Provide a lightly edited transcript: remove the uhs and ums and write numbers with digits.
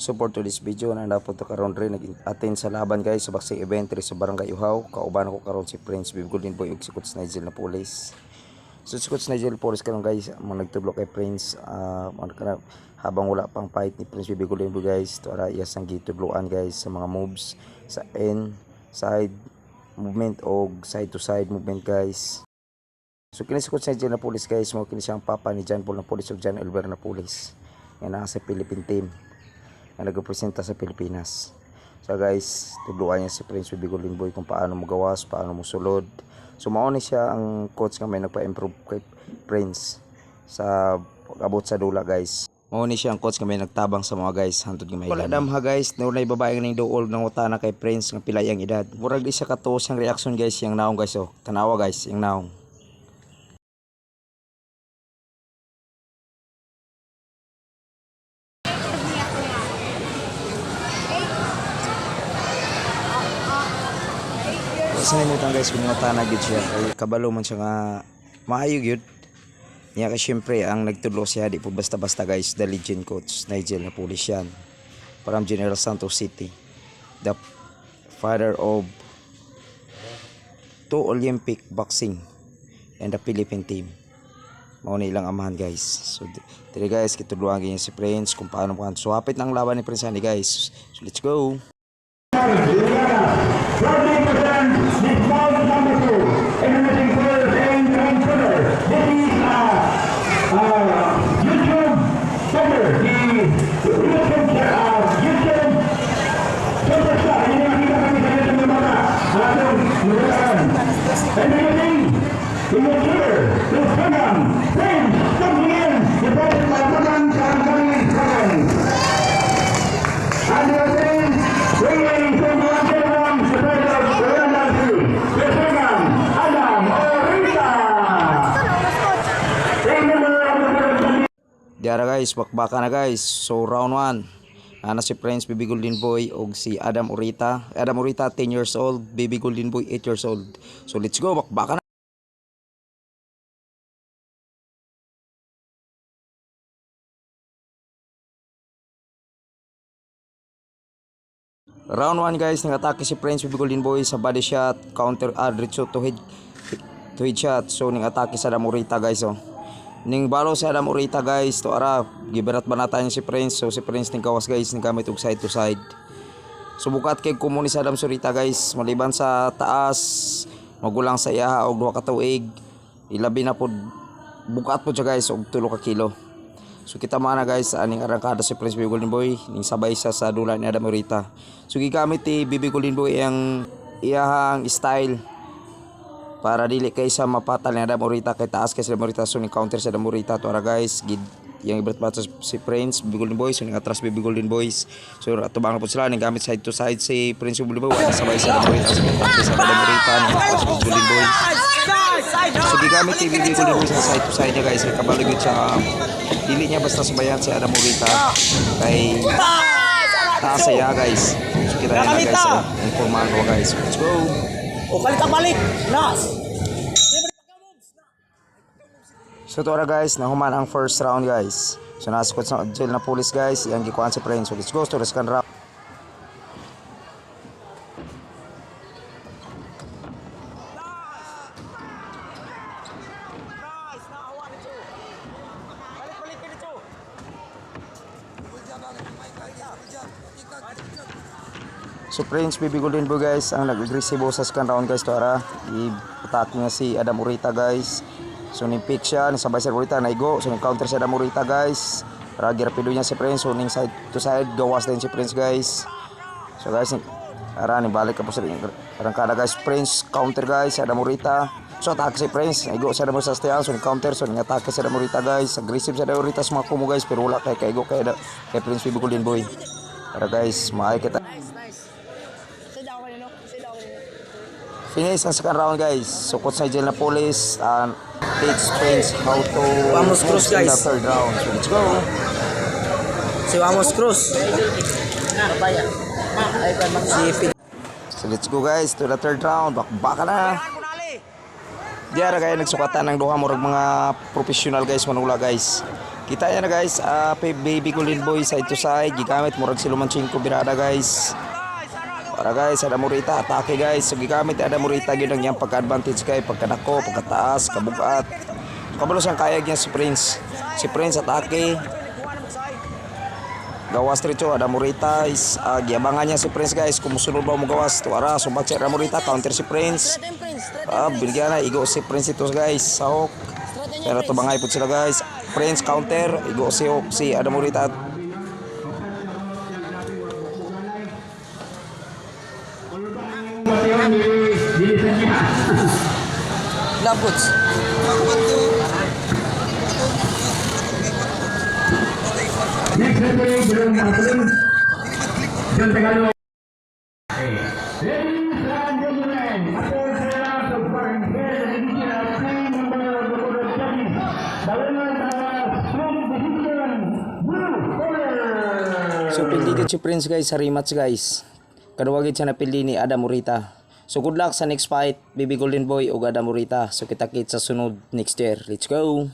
Support to this video na dapat to karon rin nag-attend sa laban guys sa boxing event diri sa Barangay Uhaw. Kauban ko karon si Prince Bib Golden Boy ug si Coach Nigel na police. So si Coach Nigel police karon guys mo nagtudlo kay Prince habang wala pang fight ni Prince Bib Golden Boy guys to ara iya sang gitudloan guys sa mga moves sa side movement o side to side movement guys. So kini si Coach Nigel na police guys mo kini siyang papa ni John Paul na police ug John Elber na police. Yan ang sa Philippine team na nagrepresenta sa Pilipinas. So guys, tudloan niya si Prince Bib Golden Boy kung paano mo gawas, paano mo sulod. So mao ni siya ang coach nga may nagpa-improve kay Prince sa pag-abot sa dula guys. Mao ni siya ang coach nga may nagtabang sa mga guys hantod nga may. Wala damha guys, naunay babae nga ning duol nang utana kay Prince nga pilay ang edad. Murag di siya katuos ang reaction guys, yang naong guys oh. Tanawa guys, yang naong. Sa nanimutan guys, kung nga tanag yun siya, ay kabalo man siya nga maayog yun. Niya ka syempre, ang nagtudlo siya, di po basta-basta guys, the legend coach, Nigel na police yan. From General Santos City. The father of 2 Olympic boxing and the Philippine team. Mauna ilang amahan guys. So, tiri guys, kitudloan ganyan si Prince, kung paano mo. So, hapit ng laban ni Prince Hani guys. So, let's go! Diara guys, bakbaka na guys. So round 1. Ana si Prince Bib Golden Boy og si Adam Urita. Adam Urita 10 years old, Bib Golden Boy 8 years old. So let's go, bakbaka na. Round 1 guys, nag-atake si Prince Bib Golden Boy sa body shot, counter diretso to head shot. So ning atake sa Adam Urita guys oh. Ning balo sa Adam Urita guys to ara giberat banatan niya si Prince. So si Prince ning kawas guys ning gamit og side to side. So bukat kay kumuni sa Adam Urita guys maliban sa taas magulang sa iya og 2 ka tuig ilabi na pod bukat pod siya guys og 3 ka kilo. So kita man na guys aning arangkada si Prince Bib Golden Boy ning sabay sa dula ni Adam Urita. So gigamit ni Bib Golden Boy ang iyahang style para dili kay sa mapatal ni Adam Urita kay taas kay sa Adam Urita. So ni counter sa Adam Urita to ara guys yang ibrat batas si Prince Bib Golden Boy. So ning atras Bib Golden Boys. So atubang po sila ning gamit side to side si Prince Bib Golden Boy wala sabay sa Adam Urita sa Adam Urita ni atras Bib Golden Boy. So gigamit ni Bib Golden Boy sa side to side niya guys kay kabalo gyud siya dili niya basta sabayan si Adam Urita kay taas siya guys. So kita na guys informal ko guys. Let's go. O kalita balik. Nas. So to guys, nahuman ang first round guys. So nasukot sa jail na police guys, yang gikuan si Prince. So let's go to the second round. So Prince Bib Golden Boy guys ang nag-agresibo sa second round guys to ara. I-attack niya si Adam Urita guys. So ni-pick siya, nisabay si Urita naigo. So ni-counter si Adam Urita guys. Ragi rapido niya si Prince. So ning side to side gawas din si Prince guys. So guys, ara ni balik ka po sa arangkada guys. Prince counter guys si Adam Urita. So attack si Prince, naigo sa Adam Urita sa stayan. So ni-counter, so ni-attack si Adam Urita guys. Aggressive si Adam Urita sa mga kumo guys, pero wala kay kaigo kay Prince Bib Golden Boy. Ara guys, maay kita. Finish ang second round guys. So Coach Nigel na police teach Prince how to Vamos Cruz guys. In the third round. So let's go. Si Vamos Cruz. So let's go guys to the third round. Bakbaka na. Diara kaya nagsukatan ng duha murag mga professional guys manula guys. Kita yan na guys, Baby Golden Boy side to side, gigamit murag si Lumanchenko birada guys. Para guys, Adam Morita atake guys. So gigamit ni Adam Morita gyud ang iyang pagka-advantage kay pagkanako, pagkataas, kabugat. Kabalo siyang kayag niya si Prince. Si Prince atake. Gawas diretso Adam Morita is giabangan niya si Prince guys. Kumusunod ba mo gawas to ara subat si Adam Morita, counter si Prince. Bilgyan na igo si Prince ito guys. Sahok. Pero to bangay pud sila guys. Prince counter, igo si Adam Morita. Labuts. Next referee, Jerome Martin. John Tagalog. Ladies and gentlemen, ako sila sa Barangay Edition of Team Number Bacolod Judges. Dalangan sa strong decision, blue corner. So pildi si Prince guys sa rematch guys. Kaduwagid siya napildi ni Adam Morita. So good luck sa next fight, Baby Golden Boy o Adam Morita. So kita-kits sa sunod next year. Let's go!